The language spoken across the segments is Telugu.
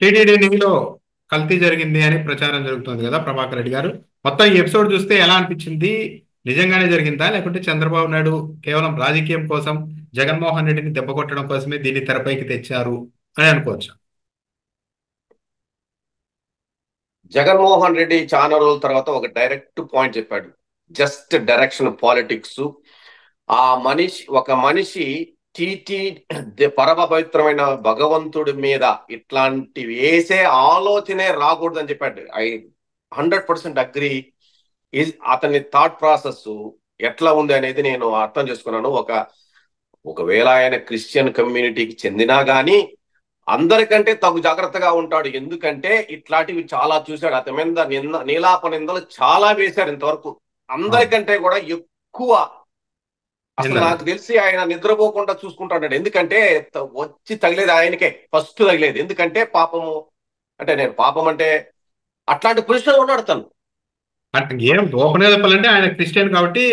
టీటీడీ నెయ్యిలో కల్తీ జరిగింది అని ప్రచారం జరుగుతుంది కదా ప్రభాకర్ రెడ్డి గారు. మొత్తం ఈ ఎపిసోడ్ చూస్తే ఎలా అనిపించింది? నిజంగానే జరిగిందా, లేకుంటే చంద్రబాబు నాయుడు కేవలం రాజకీయం కోసం జగన్మోహన్ రెడ్డిని దెబ్బ కొట్టడం కోసమే దీన్ని తెరపైకి తెచ్చారు అని అనుకోవచ్చు? జగన్మోహన్ రెడ్డి చాలా రోజుల తర్వాత ఒక డైరెక్ట్ పాయింట్ చెప్పాడు. Just direction politics. ఒక మనిషి టీటీ పరమ పవిత్రమైన భగవంతుడి మీద ఇట్లాంటి వేసే ఆలోచనే రాకూడదని చెప్పాడు. I 100% agri. అతని థాట్ ప్రాసెస్ ఎట్లా ఉంది అనేది నేను అర్థం చేసుకున్నాను. ఒకవేళ ఆయన క్రిస్టియన్ కమ్యూనిటీకి చెందినా గానీ అందరికంటే తగు జాగ్రత్తగా ఉంటాడు. ఎందుకంటే ఇట్లాంటివి చాలా చూశాడు. అతని మీద నీలాప నిందలు చాలా వేశారు ఇంతవరకు. అందరికంటే కూడా ఎక్కువ. అసలు నాకు తెలిసి ఆయన నిద్రపోకుండా చూసుకుంటాడు. ఎందుకంటే వచ్చి తగిలేది ఆయనకే ఫస్ట్ తగిలేదు. ఎందుకంటే పాపము అంటే నేను పాపం అంటే అట్లాంటి పొజిషన్ ఉన్నాడు తను. ఏం ఓపెన్ గా చెప్పాలంటే ఆయన క్రిస్టియన్ కాబట్టి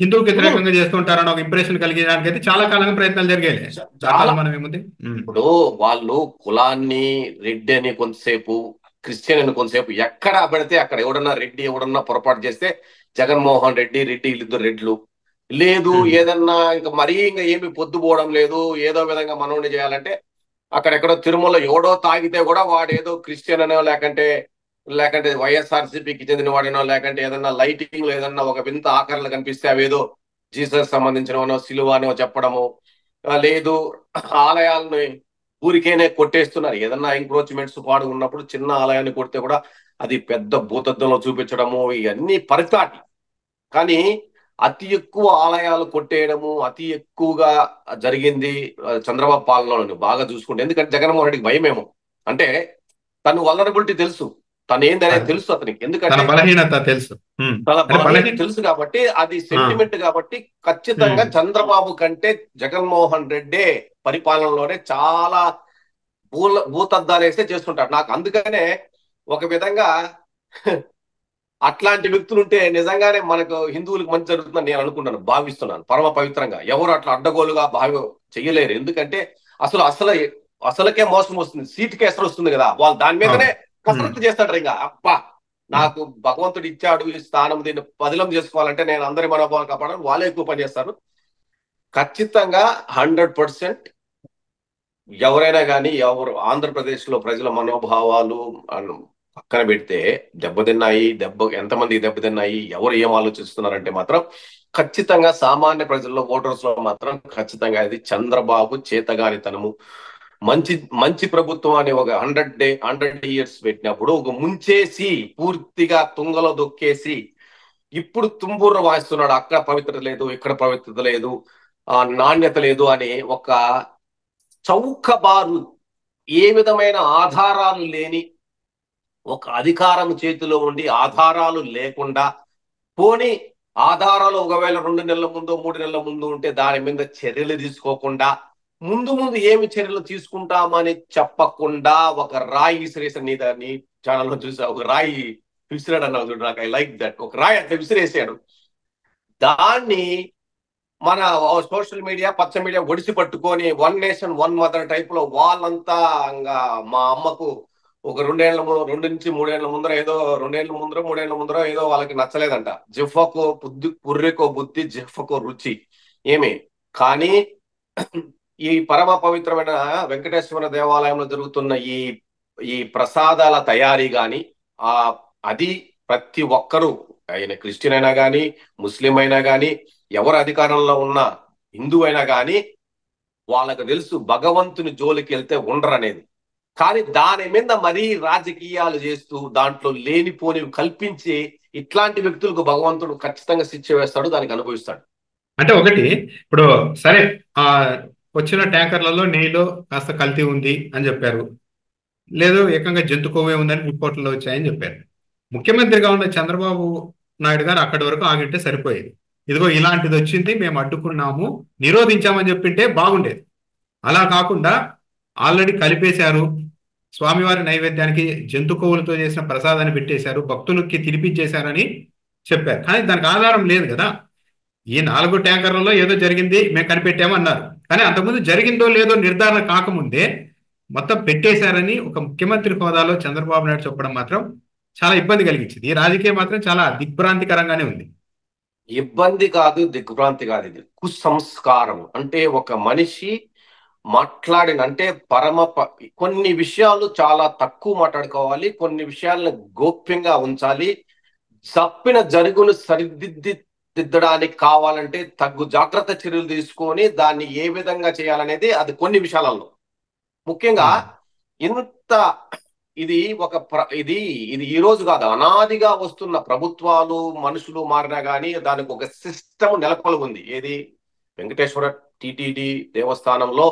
హిందువుకి వ్యతిరేకంగా చేస్తుంటారని ఒక ఇంప్రెషన్ కలిగించడానికి అయితే చాలా కాలంగా ప్రయత్నాలు జరిగాయి. చాలా మనం ఏముంది, ఇప్పుడు వాళ్ళు కులాన్ని రెడ్డి అని కొంతసేపు, క్రిస్టియన్ అని కొంతసేపు, ఎక్కడ పెడితే అక్కడ ఎవడన్నా రెడ్డి ఎవడన్నా పొరపాటు చేస్తే జగన్మోహన్ రెడ్డి వీళ్ళిద్దరు రెడ్లు లేదు. ఏదన్నా ఇంకా మరీ ఇంకా ఏమి పొద్దుపోవడం లేదు. ఏదో విధంగా మనోడిని చేయాలంటే అక్కడెక్కడో తిరుమల ఎవడో తాగితే కూడా వాడు ఏదో క్రిస్టియన్ అనో లేకంటే వైఎస్ఆర్సీపీకి చెందిన వాడినో లేకంటే ఏదన్నా లైటింగ్ లో ఏదన్నా ఒక వింత ఆకరణలు కనిపిస్తే అవేదో జీసస్ సంబంధించినవనో సిలువనో చెప్పడము. లేదు, ఆలయాలని ఊరికేనే కొట్టేస్తున్నారు. ఏదన్నా ఎంక్రోచ్మెంట్స్ పాడు ఉన్నప్పుడు చిన్న ఆలయాన్ని కొడితే కూడా అది పెద్ద భూతద్దంలో చూపించడము, ఇవన్నీ పరిపాటి. కానీ అతి ఎక్కువ ఆలయాలు కొట్టేయడము అతి ఎక్కువగా జరిగింది చంద్రబాబు పాలనలో బాగా చూసుకుంటే. ఎందుకంటే జగన్మోహన్ రెడ్డికి భయమేమో, అంటే తను వల్నరబిలిటీ తెలుసు, తను ఏందనేది తెలుసు అతనికి. ఎందుకంటే బలహీనత తెలుసు, తెలుసు కాబట్టి అది సెంటిమెంట్ కాబట్టి ఖచ్చితంగా చంద్రబాబు కంటే జగన్మోహన్ రెడ్డి పరిపాలనలోనే చాలా భూతద్దాలు వేస్తే చేస్తుంటాడు. నాకు అందుకనే ఒక విధంగా అట్లాంటి వ్యక్తులు ఉంటే నిజంగానే మనకు హిందువులకు మంచి జరుగుతుందని నేను అనుకుంటాను, భావిస్తున్నాను. పరమ పవిత్రంగా ఎవరు అట్లా అడ్డగోలుగా చెయ్యలేరు. ఎందుకంటే అసలుకే మోసం వస్తుంది, సీట్ కేసరి వస్తుంది కదా, వాళ్ళు దాని మీదనే కసరత్తు చేస్తాడు. ఇంకా అబ్బా నాకు భగవంతుడు ఇచ్చాడు ఈ స్థానం, దీన్ని పదిలం చేసుకోవాలంటే నేను అందరి మనోభావాలు కాపాడాలి, వాళ్ళే ఎక్కువ పని చేస్తారు. ఖచ్చితంగా 100% ఎవరైనా కానీ ఆంధ్రప్రదేశ్ లో ప్రజల మనోభావాలు పక్కన పెడితే ఎంతమందికి దెబ్బతిన్నాయి, ఎవరు ఏం ఆలోచిస్తున్నారంటే మాత్రం ఖచ్చితంగా సామాన్య ప్రజల్లో ఓటర్స్ లో మాత్రం ఖచ్చితంగా ఇది చంద్రబాబు చేతగానితనము. మంచి ప్రభుత్వం అని ఒక 100 years పెట్టినప్పుడు ఒక ముంచేసి పూర్తిగా తుంగలో దొక్కేసి ఇప్పుడు తుంబూర్ర వాయిస్తున్నాడు. అక్కడ పవిత్రత లేదు, ఇక్కడ పవిత్రత లేదు, నాణ్యత లేదు అని ఒక చౌకబారు, ఏ విధమైన ఆధారాలు లేని ఒక అధికారం చేతిలో ఉండి ఆధారాలు లేకుండా, పోని ఆధారాలు ఒకవేళ 2 నెలల ముందు 3 నెలల ముందు ఉంటే దాని మీద చర్యలు తీసుకోకుండా, ముందు ఏమి చర్యలు తీసుకుంటామని చెప్పకుండా ఒక రాయి విసిరేసాడు. నీ ఛానల్లో చూసా, ఒక రాయి విసిరాడు అన్నావు చూడు, నాకు ఐ లైక్ దట్. ఒక రాయి అట్లా విసిరేసాడు. దాన్ని మన సోషల్ మీడియా పచ్చ మీడియా ఒడిసి పట్టుకొని one nation one mother type లో వాళ్ళంతా మా అమ్మకు ఒక 2 నుంచి 3 ఏళ్ల ముందర ఏదో 3 ఏళ్ల ముందర ఏదో వాళ్ళకి నచ్చలేదంట. జిఫ్ఫకో పుర్రెకో బుద్ధి జిఫ్ఫకో రుచి ఏమి. కానీ ఈ పరమ పవిత్రమైన వెంకటేశ్వర దేవాలయంలో జరుగుతున్న ఈ ప్రసాదాల తయారీ గాని అది ప్రతి ఒక్కరూ, ఆయన క్రిస్టియన్ అయినా గాని ముస్లిం అయినా గాని ఎవరు అధికారంలో ఉన్నా హిందూ అయినా గాని వాళ్ళకు తెలుసు భగవంతుని జోలికి వెళ్తే ఉండరు అనేది. కానీ దాని మీద మరీ రాజకీయాలు చేస్తూ దాంట్లో లేనిపోనివి కల్పించి ఇట్లాంటి వ్యక్తులకు భగవంతుడు ఖచ్చితంగా శిక్ష వేస్తాడు, దానికి అనుభవిస్తాడు. అంటే ఒకటి ఇప్పుడు సరే, వచ్చిన ట్యాంకర్లలో నెయ్యిలో కాస్త కల్తీ ఉంది అని చెప్పారు, లేదు ఏకంగా జంతు కొవ్వే ఉందని రిపోర్టులో వచ్చాయని చెప్పారు. ముఖ్యమంత్రిగా ఉన్న చంద్రబాబు నాయుడు గారు అక్కడి వరకు ఆగింటే సరిపోయేది. ఇదిగో ఇలాంటిది వచ్చింది, మేము అడ్డుకున్నాము, నిరోధించామని చెప్పింటే బాగుండేది. అలా కాకుండా ఆల్రెడీ కలిపేశారు, స్వామివారి నైవేద్యానికి జంతు కొవ్వులతో చేసిన ప్రసాదాన్ని పెట్టేశారు, భక్తులకి తినిపించేశారని చెప్పారు. కానీ దానికి ఆధారం లేదు కదా. ఈ 4 ట్యాంకర్లలో ఏదో జరిగింది మేము కనిపెట్టామన్నారు, కానీ అంతకుముందు జరిగిందో లేదో నిర్ధారణ కాకముందే మొత్తం పెట్టేశారని ఒక ముఖ్యమంత్రి హోదాలో చంద్రబాబు నాయుడు చెప్పడం మాత్రం చాలా ఇబ్బంది కలిగించింది. ఈ రాజకీయం మాత్రం చాలా దిగ్భ్రాంతికరంగానే ఉంది. ఇబ్బంది కాదు, దిగ్భ్రాంతి కాదు, ఇది కుసంస్కారం. అంటే ఒక మనిషి మాట్లాడిన అంటే కొన్ని విషయాలు చాలా తక్కువ మాట్లాడుకోవాలి, కొన్ని విషయాలను గోప్యంగా ఉంచాలి. జరుగును సరిదిద్దడానికి కావాలంటే తగ్గు జాగ్రత్త చర్యలు తీసుకొని దాన్ని ఏ విధంగా చేయాలనేది అది కొన్ని విషయాలలో ముఖ్యంగా. ఇంత ఇది ఇది ఈ రోజు కాదు, అనాదిగా వస్తున్న ప్రభుత్వాలు మనుషులు మారినా కానీ దానికి ఒక సిస్టమ్ నెలకొల్పి ఉంది. ఏది వెంకటేశ్వర టిటిడి దేవస్థానంలో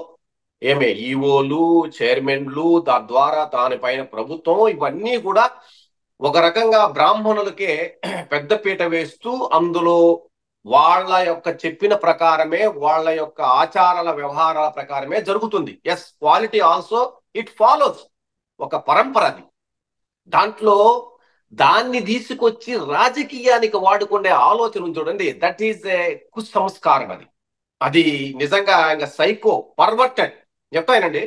ఈఓలు, చైర్మన్లు, ద్వారా దానిపైన ప్రభుత్వం, ఇవన్నీ కూడా ఒక రకంగా బ్రాహ్మణులకే పెద్దపీట వేస్తూ అందులో వాళ్ళ యొక్క చెప్పిన ప్రకారమే, వాళ్ళ యొక్క ఆచారాల వ్యవహారాల ప్రకారమే జరుగుతుంది. Yes, quality also it follows, ఒక పరంపర అది. దాంట్లో దాన్ని తీసుకొచ్చి రాజకీయానికి వాడుకునే ఆలోచన చూడండి, దట్ ఈస్ ఏ కుసంస్కారం. అది నిజంగా ఇంకా సైకో పర్వర్టెడ్ చెప్తానండి.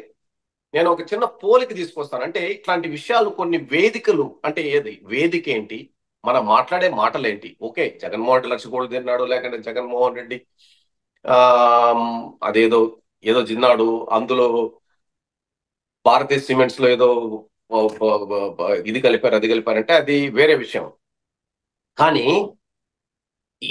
నేను ఒక చిన్న పోలిక తీసుకొస్తాను. అంటే ఇట్లాంటి విషయాలు కొన్ని వేదికలు, అంటే ఏది వేదిక ఏంటి, మనం మాట్లాడే మాటలేంటి. ఓకే, జగన్మోహన్ రెడ్డి 1,00,00,000 తిన్నాడు, లేకుంటే జగన్మోహన్ రెడ్డి అదేదో తిన్నాడు, అందులో భారతీయ సిమెంట్స్ లో ఏదో ఇది కలిపారు, అది కలిపారంటే అది వేరే విషయం. కానీ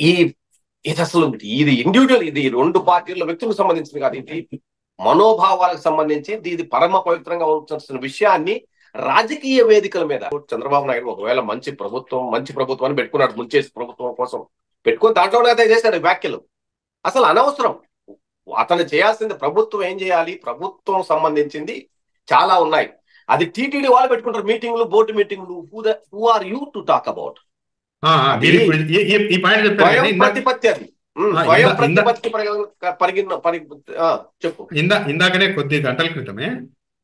ఇది అసలు ఇది ఇండివిజువల్, ఇది 2 పార్టీల వ్యక్తులకు సంబంధించింది కాదు, ఇది మనోభావాలకు సంబంధించి ఇది పరమ పవిత్రంగా ఉంచాల్సిన విషయాన్ని రాజకీయ వేదికల మీద చంద్రబాబు నాయుడు ఒకవేళ మంచి ప్రభుత్వాన్ని పెట్టుకున్నాడు, ముంచేసి ప్రభుత్వం కోసం పెట్టుకుని దాంట్లోనే అదే చేశాడు వ్యాఖ్యలు. అసలు అనవసరం. అతను చేయాల్సింది ప్రభుత్వం ఏం చేయాలి, ప్రభుత్వం సంబంధించింది చాలా ఉన్నాయి. అది టీటీడీ వాళ్ళు పెట్టుకుంటారు మీటింగ్లు, బోర్డు మీటింగ్లు. Who are you to talk about? స్వయం ప్రతిపత్తి, అది స్వయం ప్రతిపత్తి చెప్పు. ఇందాకనే కొద్ది గంటల క్రితమే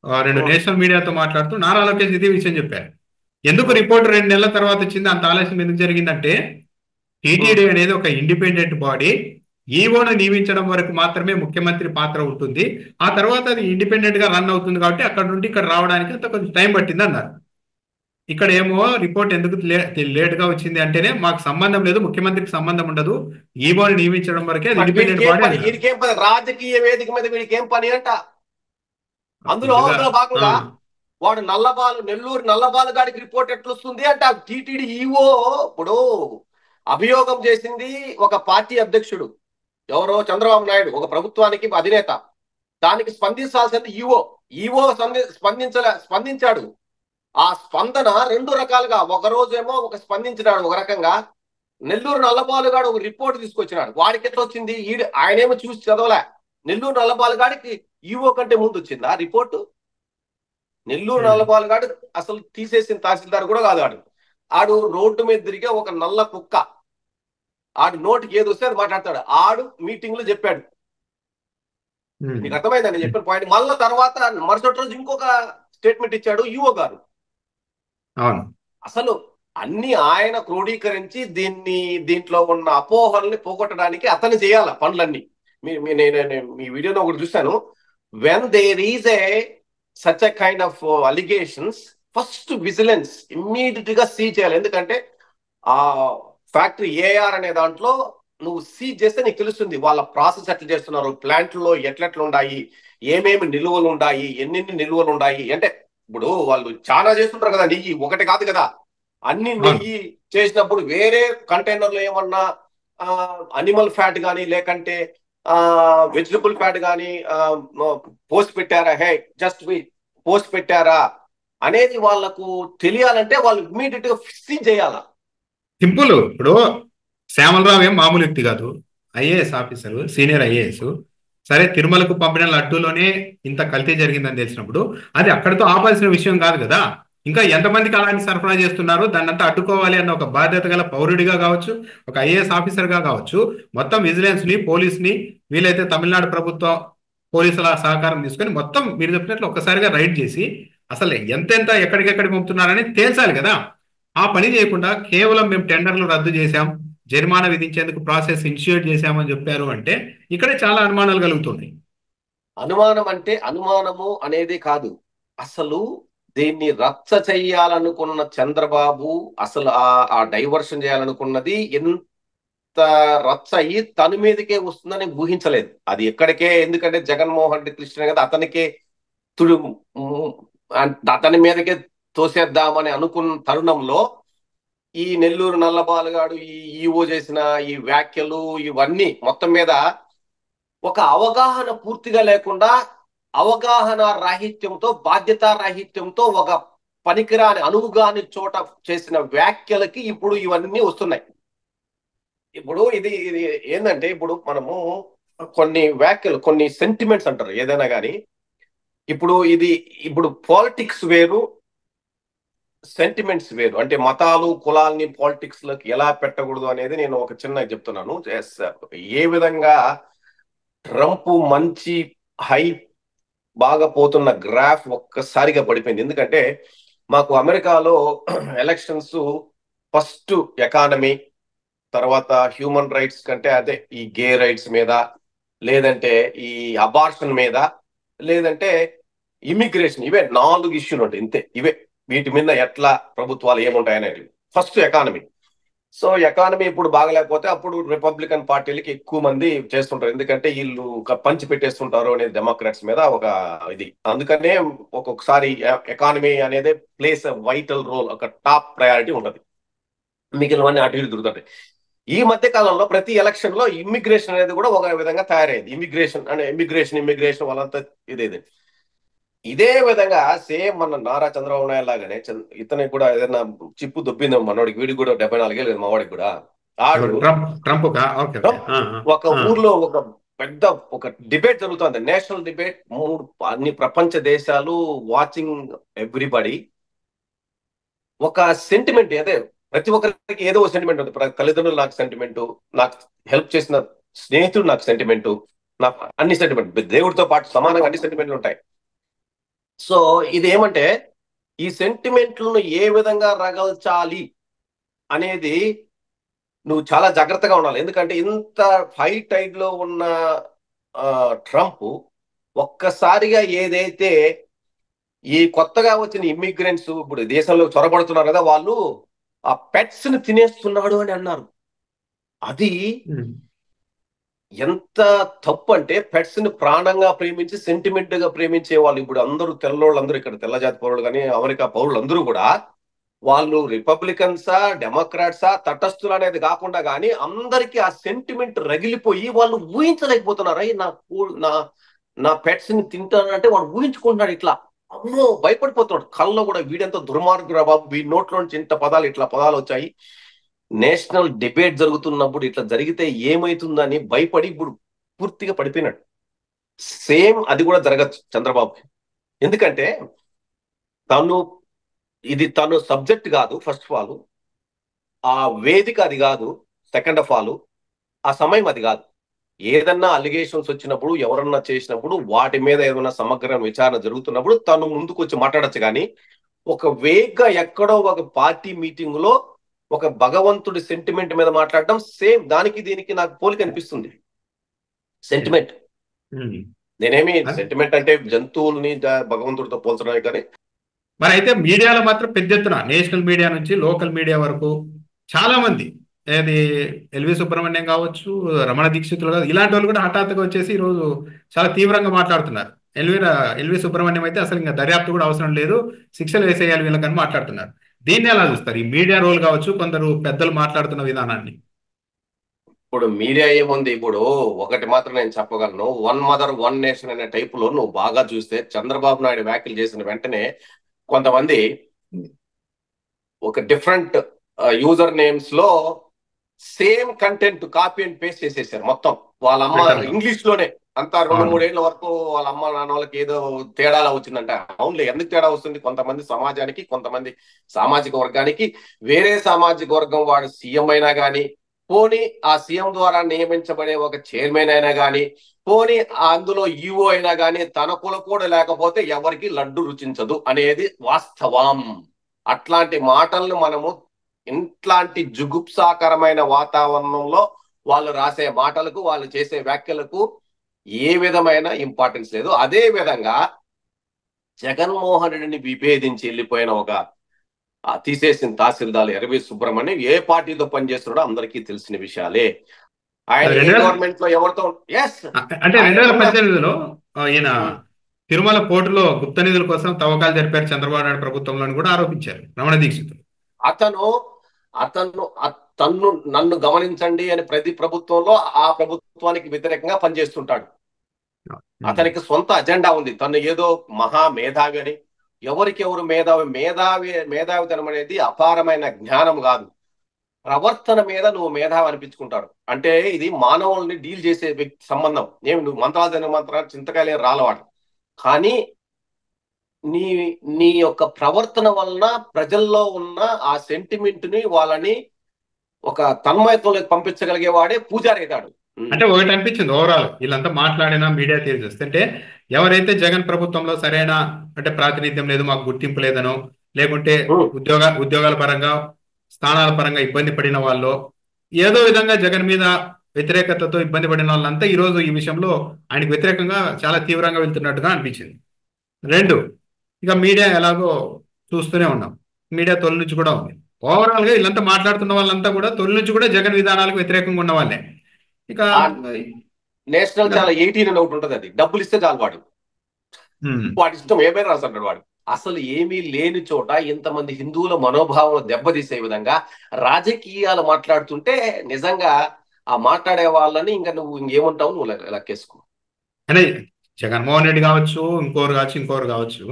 2 నేషనల్ మీడియాతో మాట్లాడుతూ నారా లోకేష్ ఇదే విషయం చెప్పారు. ఎందుకు రిపోర్ట్ 2 నెలల తర్వాత వచ్చింది, అంత ఆలస్యం ఎందుకు జరిగిందంటే టీటీడీ అనేది ఒక ఇండిపెండెంట్ బాడీ, ఈవోను నియమించడం వరకు మాత్రమే ముఖ్యమంత్రి పాత్ర ఉంటుంది, ఆ తర్వాత అది ఇండిపెండెంట్ గా రన్ అవుతుంది కాబట్టి అక్కడ నుండి ఇక్కడ రావడానికి అంత కొంచెం టైం పట్టింది అన్నారు. ఇక్కడ ఏమో రిపోర్ట్ ఎందుకు లేట్ గా వచ్చింది అంటేనే మాకు సంబంధం లేదు, ముఖ్యమంత్రికి సంబంధం ఉండదు, ఈవోని నియమించడం వరకే ఇండిపెండెంట్ బాడీ. రాజకీయ వేదిక మీద వీడికి ఏం పని అంట? అందులో భాగంగా వాడు నెల్లూరు నల్లబాలు గాడికి రిపోర్ట్ ఎట్లొస్తుంది అంటే ఆ టీటీడీ ఈవో ఇప్పుడు అభియోగం చేసింది ఒక పార్టీ అధ్యక్షుడు, ఎవరో చంద్రబాబు నాయుడు, ఒక ప్రభుత్వానికి అధినేత. దానికి స్పందించాల్సింది ఈవో స్పందించాడు. ఆ స్పందన 2 రకాలుగా, ఒక రోజేమో స్పందించినాడు ఒక రకంగా, నెల్లూరు నల్లబాలుగాడు ఒక రిపోర్ట్ తీసుకొచ్చినాడు. వాడికి ఎట్లా వచ్చింది, ఆయనేమో చూసి చదవలే. నెల్లూరు నల్లబాలుగాడికి ఈవో కంటే ముందు వచ్చింది ఆ రిపోర్టు. నెల్లూరు నల్లబాలుగాడు అసలు తీసేసిన తహసీల్దార్ కూడా కాదు. ఆడు రోడ్డు మీద తిరిగే ఒక నల్ల కుక్క. ఆడు నోటికి ఏది వస్తే అది మాట్లాడతాడు. ఆడు మీటింగ్ లో చెప్పాడు. నీకు అర్థమైందని చెప్పిన పాయింట్. మళ్ళా తర్వాత మరుసటి రోజు ఇంకొక స్టేట్మెంట్ ఇచ్చాడు ఈవో గారు. అసలు అన్ని ఆయన క్రోడీకరించి దీంట్లో ఉన్న అపోహల్ని పోగొట్టడానికి అతను చేయాల పనులన్నీ. మీ వీడియోలో ఒకటి చూశాను. When there is such a kind of allegations, first vigilance immediate గా సీజ్ చేయాలి. ఎందుకంటే ఆ ఫ్యాక్టరీ ఏఆర్ అనే దాంట్లో నువ్వు సీజ్ చేస్తే నీకు తెలుస్తుంది వాళ్ళ ప్రాసెస్ ఎట్లా చేస్తున్నారు, ప్లాంట్లో ఎట్లెట్లు ఉన్నాయి, ఏమేమి నిల్వలు ఉన్నాయి, ఎన్ని నిల్వలు ఉన్నాయి. అంటే ఇప్పుడు వాళ్ళు చాలా చేస్తుంటారు కదా, నెయ్యి ఒకటి కాదు కదా, అన్ని నెయ్యి చేసినప్పుడు వేరే కంటైనర్లు ఏమన్నా అనిమల్ ఫ్యాట్ కానీ లేకంటే వెజిటబుల్ ఫ్యాట్ కానీ పోస్ట్ పెట్టారా, జస్ట్ పోస్ట్ పెట్టారా అనేది వాళ్ళకు తెలియాలంటే వాళ్ళు ఇమ్మీడియట్ గా ఫిక్సింగ్ చేయాలా. సింపుల్. ఇప్పుడు శ్యామలరావు ఏం మామూలు వ్యక్తి కాదు, ఐఏఎస్ ఆఫీసర్, సీనియర్ ఐఏఎస్. సరే, తిరుమలకు పంపిన లడ్డూలోనే ఇంత కల్తీ జరిగిందని తెలిసినప్పుడు అది అక్కడితో ఆపాల్సిన విషయం కాదు కదా. ఇంకా ఎంతమందికి అలాంటి సరఫరా చేస్తున్నారు, దాన్ని అంతా అడ్డుకోవాలి అన్న ఒక బాధ్యత గల పౌరుడిగా కావచ్చు, ఒక ఐఏఎస్ ఆఫీసర్గా కావచ్చు, మొత్తం విజిలెన్స్ ని, పోలీస్ ని, వీలైతే తమిళనాడు ప్రభుత్వం పోలీసుల సహకారం తీసుకొని మొత్తం మీరు చెప్పినట్లు ఒక్కసారిగా రైడ్ చేసి అసలు ఎంతెంత ఎక్కడికెక్కడికి పంపుతున్నారని తేల్చాలి కదా. ఆ పని చేయకుండా కేవలం మేము టెండర్లు రద్దు చేశాం, జరిమానా విధించేందుకు ప్రాసెస్ ఇనిషియేట్ చేశామని చెప్పారు అంటే ఇక్కడే చాలా అనుమానాలు కలుగుతున్నాయి. అనుమానం అంటే అనుమానము అనేది కాదు, అసలు దీన్ని రచ్చ చెయ్యాలనుకున్న చంద్రబాబు అసలు ఆ డైవర్షన్ చేయాలనుకున్నది ఎంత రచ్చ అయ్యి తన మీదకే వస్తుందని ఊహించలేదు. అది ఎక్కడికే, ఎందుకంటే జగన్మోహన్ రెడ్డి కృష్ణ కదా అతనికే తుడు అతని మీదకే తోసేద్దామని అనుకున్న తరుణంలో ఈ నెల్లూరు నల్లబాలుగాడు ఈ ఈవో చేసిన ఈ వ్యాఖ్యలు ఇవన్నీ మొత్తం మీద ఒక అవగాహన పూర్తిగా లేకుండా, అవగాహన రాహిత్యంతో, బాధ్యతా రాహిత్యంతో, ఒక పనికిరాని అనువుగాని చోట చేసిన వ్యాఖ్యలకి ఇప్పుడు ఇవన్నీ వస్తున్నాయి. ఇప్పుడు ఇది ఏంటంటే, ఇప్పుడు మనము కొన్ని వ్యాఖ్యలు, కొన్ని సెంటిమెంట్స్ అంటారు ఏదైనా కానీ, ఇప్పుడు పాలిటిక్స్ వేరు, సెంటిమెంట్స్ వేరు. అంటే మతాలు కులాల్ని పాలిటిక్స్ లోకి ఎలా పెట్టకూడదు అనేది నేను ఒక చిన్న చెప్తున్నాను. ఏ విధంగా ట్రంప్ మంచి హై బాగా పోతున్న గ్రాఫ్ ఒక్కసారిగా పడిపోయింది. ఎందుకంటే మాకు అమెరికాలో ఎలక్షన్స్ ఫస్ట్ ఎకానమీ, తర్వాత హ్యూమన్ రైట్స్ కంటే అదే ఈ గే రైట్స్ మీద, లేదంటే ఈ అబార్షన్ మీద, లేదంటే ఇమిగ్రేషన్, ఇవే 4 ఇష్యూలు ఉంటాయి ఇంతే. ఇవే వీటి మీద ఎట్లా ప్రభుత్వాలు ఏముంటాయనేది ఫస్ట్ ఎకానమీ. సో ఎకానమీ ఇప్పుడు బాగలేకపోతే అప్పుడు రిపబ్లికన్ పార్టీలకి ఎక్కువ మంది చేస్తుంటారు, ఎందుకంటే వీళ్ళు పంచి పెట్టేస్తుంటారు అనేది డెమోక్రాట్స్ మీద ఒక ఇది. అందుకనే ఒక్కొక్కసారి ఎకానమీ అనేది ప్లేస్ వైటల్ రోల్, ఒక టాప్ ప్రయారిటీ ఉంటుంది, మిగిలినవన్నీ అటు ఇటు దొరుకుతాయి. ఈ మధ్య కాలంలో ప్రతి ఎలక్షన్ లో ఇమ్మిగ్రేషన్ అనేది కూడా ఒక విధంగా తయారైంది. ఇమ్మిగ్రేషన్ వాళ్ళంతా ఇదేది. ఇదే విధంగా సేమ్ మన నారా చంద్రబాబు నాయుడు లాగానే ఇతనికి కూడా ఏదైనా చిప్పు దొబ్బింది మనవాడికి, వీడికి కూడా 74 ఏళ్ళు మా వాడికి కూడా. ఆడు ట్రంప్ ఒక ఊర్లో ఒక డిబేట్ జరుగుతుంది, నేషనల్ డిబేట్, అన్ని ప్రపంచ దేశాలు వాచింగ్, ఎవ్రీబడి. ఒక సెంటిమెంట్ అదే, ప్రతి ఒక్కరికి ఏదో ఒక సెంటిమెంట్ ఉంటుంది. తల్లిదండ్రులు నాకు సెంటిమెంటు, నాకు హెల్ప్ చేసిన స్నేహితుడు నాకు సెంటిమెంటు, నాకు అన్ని సెంటిమెంట్, దేవుడితో పాటు సమానంగా అన్ని సెంటిమెంట్లు ఉంటాయి. సో ఇది ఏమంటే, ఈ సెంటిమెంట్లను ఏ విధంగా రగల్చాలి అనేది నువ్వు చాలా జాగ్రత్తగా ఉండాలి. ఎందుకంటే ఇంత హై టైడ్ లో ఉన్న ట్రంప్ ఒక్కసారిగా ఏదైతే ఈ కొత్తగా వచ్చిన ఇమ్మిగ్రెంట్స్ ఇప్పుడు దేశంలో చొరబడుతున్నారు కదా, వాళ్ళు ఆ పెట్స్ ని తినేస్తున్నాడు అని అన్నారు. అది ఎంత తప్పు అంటే, పెట్స్ ని ప్రాణంగా ప్రేమించి సెంటిమెంట్ గా ప్రేమించే వాళ్ళు ఇప్పుడు అందరూ తెల్లోళ్ళందరూ, ఇక్కడ తెల్లజాతి పౌరులు కానీ అమెరికా పౌరులు అందరూ కూడా, వాళ్ళు రిపబ్లికన్సా డెమోక్రాట్సా తటస్థులు అనేది కాకుండా కానీ అందరికీ ఆ సెంటిమెంట్ రగిలిపోయి వాళ్ళు ఊహించలేకపోతున్నారు. నా నా పెట్స్ ని తింటానంటే వాడు ఊహించుకుంటున్నాడు, ఇట్లా అమ్మో భయపడిపోతున్నాడు. కళ్ళలో కూడా వీడెంత దుర్మార్గురా బాబు, వీడి నోట్లో నుంచి ఇంత పదాలు, ఇట్లా పదాలు వచ్చాయి. నేషనల్ డిబేట్ జరుగుతున్నప్పుడు ఇట్లా జరిగితే ఏమైతుందని భయపడి ఇప్పుడు పూర్తిగా పడిపోయినాడు. సేమ్ అది కూడా జరగచ్చు చంద్రబాబు. ఎందుకంటే తను సబ్జెక్ట్ కాదు, ఫస్ట్ ఆఫ్ ఆల్ ఆ వేదిక అది కాదు, సెకండ్ ఆఫ్ ఆల్ ఆ సమయం అది కాదు. ఏదన్నా అలిగేషన్స్ వచ్చినప్పుడు, ఎవరన్నా చేసినప్పుడు వాటి మీద ఏదైనా సమగ్ర విచారణ జరుగుతున్నప్పుడు తను ముందుకు వచ్చి మాట్లాడచ్చు. కానీ ఒక వేగ్గా ఎక్కడో ఒక పార్టీ మీటింగ్ లో ఒక భగవంతుడి సెంటిమెంట్ మీద మాట్లాడడం, సేమ్ దానికి దీనికి నాకు పోలిక అనిపిస్తుంది. సెంటిమెంట్, నేనేమి సెంటిమెంట్ అంటే జంతువుల్ని భగవంతుడితో పోల్చడానికి కానీ. మరి అయితే మీడియాలో మాత్రం పెద్ద ఎత్తున, నేషనల్ మీడియా నుంచి లోకల్ మీడియా వరకు చాలా మంది, ఏది ఎల్వి సుబ్రహ్మణ్యం కావచ్చు, రమణ దీక్షితులు కావచ్చు, ఇలాంటి వాళ్ళు కూడా హఠాత్తుగా వచ్చేసి ఈరోజు చాలా తీవ్రంగా మాట్లాడుతున్నారు. ఎల్వి సుబ్రహ్మణ్యం అయితే అసలు ఇంకా దర్యాప్తు కూడా అవసరం లేదు, శిక్షలు వేసేయాలి వీళ్ళకని మాట్లాడుతున్నారు. దీన్ని ఎలా చూస్తారు, ఈ మీడియా రోల్ కావచ్చు, కొందరు పెద్దలు మాట్లాడుతున్న విధానాన్ని? ఇప్పుడు మీడియా ఏముంది, ఇప్పుడు ఒకటి మాత్రం నేను చెప్పగలను, వన్ మదర్ వన్ నేషన్ అనే టైపులో నువ్వు బాగా చూస్తే చంద్రబాబు నాయుడు వ్యాఖ్యలు చేసిన వెంటనే కొంతమంది ఒక డిఫరెంట్ యూజర్ నేమ్స్ లో same content copy and paste చేసేసారు మొత్తం. వాళ్ళ అమ్మ ఇంగ్లీష్ లోనే అంతా 2-3 ఏళ్ల వరకు వాళ్ళ అమ్మ నాన్న వాళ్ళకి ఏదో తేడాలా వచ్చిందంట. అవునులే, ఎందుకు తేడా వస్తుంది? కొంతమంది సమాజానికి, కొంతమంది సామాజిక వర్గానికి, వేరే సామాజిక వర్గం వాడు సీఎం అయినా కానీ, పోనీ ఆ సీఎం ద్వారా నియమించబడే ఒక చైర్మన్ అయినా కానీ, పోనీ అందులో ఈఓ అయినా కానీ, తన కులకోడు లేకపోతే ఎవరికి లడ్డు రుచించదు అనేది వాస్తవం. అట్లాంటి మాటలను మనము ఇట్లాంటి జుగుప్సాకరమైన వాతావరణంలో వాళ్ళు రాసే మాటలకు, వాళ్ళు చేసే వ్యాఖ్యలకు ఏ విధమైన ఇంపార్టెన్స్ లేదు. అదే విధంగా జగన్మోహన్ రెడ్డిని విభేదించి వెళ్ళిపోయిన ఒక తీసేసిన తహసీల్దార్ ఎర్వి సుబ్రహ్మణ్యం ఏ పార్టీతో పనిచేస్తున్నాడో అందరికీ తెలిసిన విషయాలే. ఆయన అది ఏ 2000 గవర్నమెంట్ లో ఎవరితో ఎస్ అంటే ఆయన ఉన్న 2018లో ఈయన తిరుమల పోర్టులో గుప్త నిధుల కోసం తవ్వకాలు జరిపారు చంద్రబాబు నాయుడు ప్రభుత్వంలో అని కూడా ఆరోపించారు రమణ దీక్షితులు. అతను అతను తన్ను నన్ను గమనించండి అని ప్రతి ప్రభుత్వంలో ఆ ప్రభుత్వానికి వ్యతిరేకంగా పనిచేస్తుంటాడు. అతనికి సొంత అజెండా ఉంది. తను ఏదో మహా మేధావి అని. ఎవరికి ఎవరు మేధావితనం అనేది అపారమైన జ్ఞానం కాదు, ప్రవర్తన మీద నువ్వు మేధావి అనిపించుకుంటాడు. అంటే ఇది మానవుల్ని డీల్ చేసే వ్యక్తి సంబంధం. ఏమి నువ్వు మంత్రాలు చింతకాయలే రాలవాడు, కానీ నీ నీ యొక్క ప్రవర్తన వలన ప్రజల్లో ఉన్న ఆ సెంటిమెంట్ ని వాళ్ళని ఒక తన్మయత్వంలోకి పంపించగలిగే వాడే పూజారి అవుతాడు. అంటే ఒకటి అనిపించింది ఓవరాల్ వీళ్ళంతా మాట్లాడిన మీడియా తీరు చూస్తే, అంటే ఎవరైతే జగన్ ప్రభుత్వంలో సరైన అంటే ప్రాతినిధ్యం లేదు, మాకు గుర్తింపు లేదనో, లేకుంటే ఉద్యోగాల పరంగా స్థానాల పరంగా ఇబ్బంది పడిన వాళ్ళు, ఏదో విధంగా జగన్ మీద వ్యతిరేకతతో ఇబ్బంది పడిన వాళ్ళంతా ఈ రోజు ఈ విషయంలో ఆయనకు వ్యతిరేకంగా చాలా తీవ్రంగా వెళ్తున్నట్టుగా అనిపించింది. రెండు, ఇక మీడియా ఎలాగో చూస్తూనే ఉన్నాం, మీడియా తొలి నుంచి కూడా ఉంది. ఓవరాల్ గా వీళ్ళంతా మాట్లాడుతున్న వాళ్ళంతా కూడా తొలి నుంచి కూడా జగన్ విధానాలకు వ్యతిరేకంగా ఉన్న వాళ్ళే. ఇక నేషనల్ చాలా 18 అని ఒకటి ఉంటుంది, అది డబ్బులు ఇస్తే చాలు వాడి ఇష్టం ఏమైనా రాస్తాడు వాడు. అసలు ఏమీ లేని చోట ఇంతమంది హిందువుల మనోభావాలు దెబ్బతీసే విధంగా రాజకీయాలు మాట్లాడుతుంటే నిజంగా ఆ మాట్లాడే వాళ్ళని ఇంకా నువ్వు ఇంకేముంటావు, నువ్వు లెక్కేసుకో. అంటే జగన్మోహన్ రెడ్డి కావచ్చు, ఇంకోరు కావచ్చు,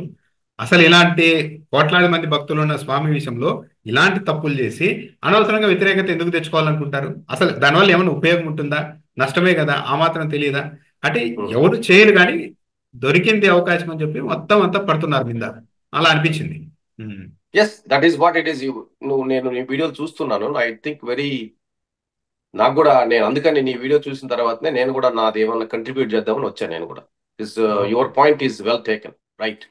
అసలు ఇలాంటి కోట్లాది మంది భక్తులు ఉన్న స్వామి విషయంలో ఇలాంటి తప్పులు చేసి అనవసరంగా వ్యతిరేకత ఎందుకు తెచ్చుకోవాలనుకుంటారు? అసలు దానివల్ల ఏమైనా ఉపయోగం ఉంటుందా? నష్టమే కదా, ఆ మాత్రం తెలియదా? అంటే ఎవరు చేయరు కానీ దొరికింది అవకాశం అని చెప్పి మొత్తం అంతా పడుతున్నారు మీద, అలా అనిపించింది. Yes, that is what it is. నేను నీ వీడియోలు చూస్తున్నాను, ఐ థింక్ నాకు కూడా నేను అందుకని నీ వీడియో చూసిన తర్వాతనే నేను కూడా నాది ఏమన్నా కంట్రిబ్యూట్ చేద్దామని వచ్చాను. నేను కూడా your point is well taken, right.